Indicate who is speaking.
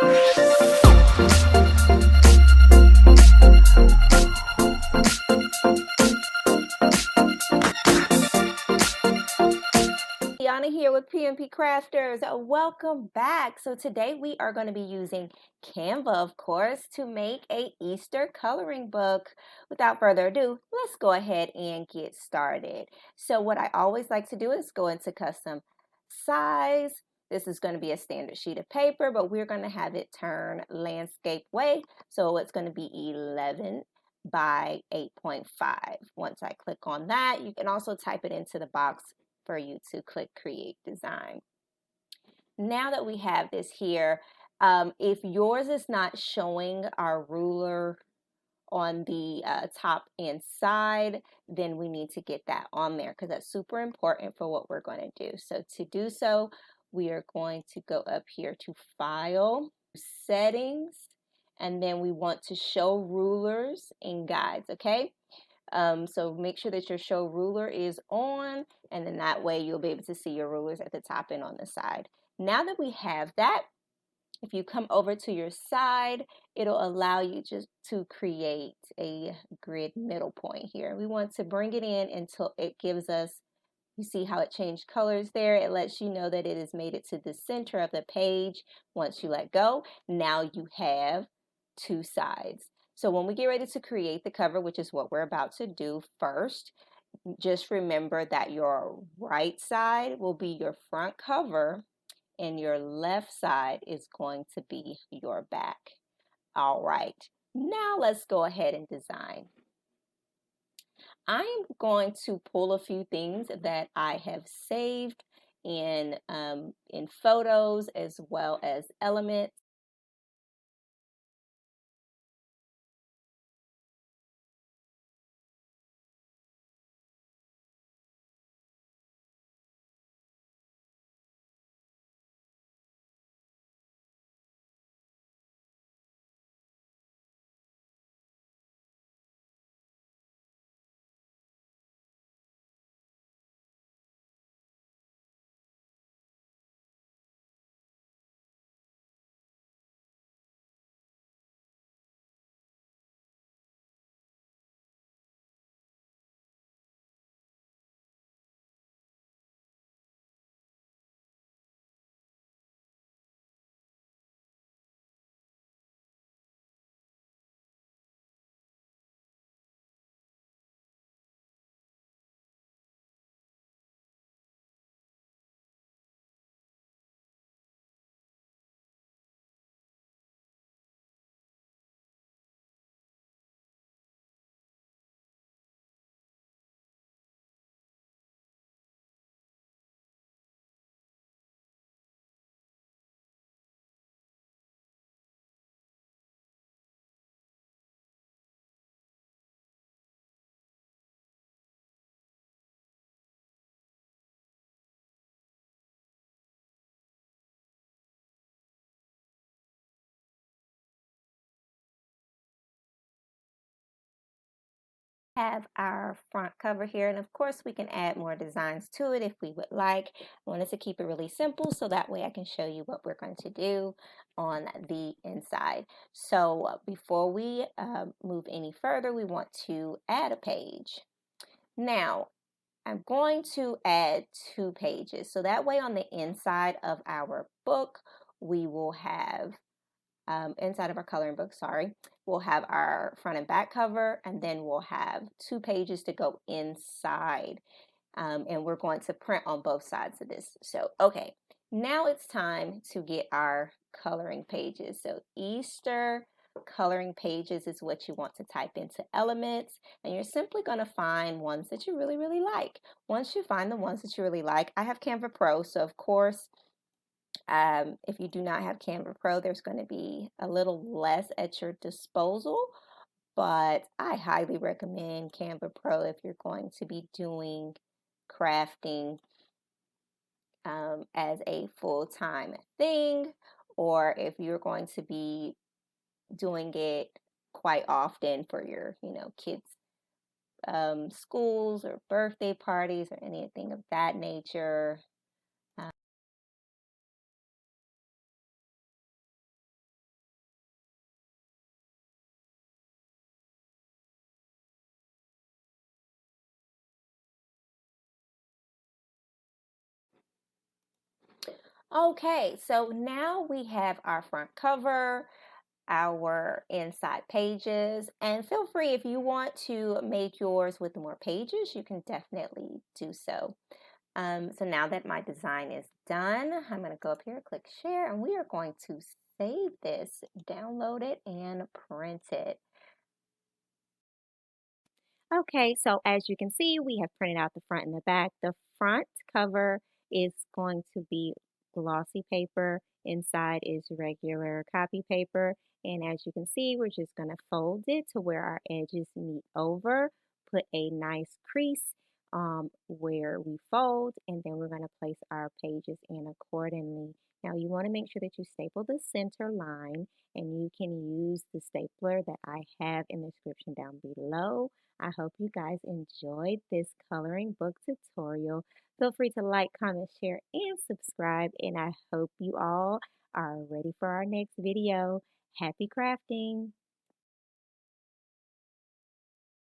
Speaker 1: Yana here with PMP Crafters. Welcome back. So today we are going to be using Canva, of course, to make a Easter coloring book. Without further ado, let's go ahead and get started. So what I always like to do is go into custom size. This is going to be a standard sheet of paper, but we're going to have it turn landscape way. So it's going to be 11 by 8.5. Once I click on that, you can also type it into the box for you to click create design. Now that we have this here, if yours is not showing our ruler on the top and side, then we need to get that on there because that's super important for what we're going to do. So to do so, we are going to go up here to File, Settings, and then we want to show rulers and guides, okay? So make sure that your show ruler is on, and then that way you'll be able to see your rulers at the top and on the side. Now that we have that, if you come over to your side, it'll allow you just to create a grid middle point here. We want to bring it in until it gives us, you see how it changed colors there? It lets you know that it has made it to the center of the page. Once you let go, now you have two sides. So when we get ready to create the cover, which is what we're about to do first, just remember that your right side will be your front cover and your left side is going to be your back. All right, now let's go ahead and design. I'm going to pull a few things that I have saved in photos as well as elements. Have our front cover here, and of course we can add more designs to it if we would like. I wanted to keep it really simple so that way I can show you what we're going to do on the inside. So before we move any further, we want to add a page. Now I'm going to add 2 pages, so that way on the inside of our book we will have inside of our coloring book, we'll have our front and back cover, and then we'll have 2 pages to go inside. And we're going to print on both sides of this. So, okay, now it's time to get our coloring pages. So Easter coloring pages is what you want to type into elements, and you're simply going to find ones that you really like. Once you find the ones that you really like, I have Canva Pro, so of course if you do not have Canva Pro, there's going to be a little less at your disposal, but I highly recommend Canva Pro if you're going to be doing crafting as a full-time thing, or if you're going to be doing it quite often for your, kids' schools or birthday parties or anything of that nature. Okay, so now we have our front cover, our inside pages, and feel free if you want to make yours with more pages, you can definitely do so. So now that my design is done, I'm going to go up here, click share, and we are going to save this, download it, and print it. Okay, so as you can see, we have printed out the front and the back. The front cover is going to be glossy paper. Inside is regular copy paper. And as you can see, we're just going to fold it to where our edges meet over, put a nice crease where we fold, and then we're going to place our pages in accordingly. Now you want to make sure that you staple the center line, and you can use the stapler that I have in the description down below. I hope you guys enjoyed this coloring book tutorial. Feel free to like, comment, share, and subscribe. And I hope you all are ready for our next video. Happy crafting!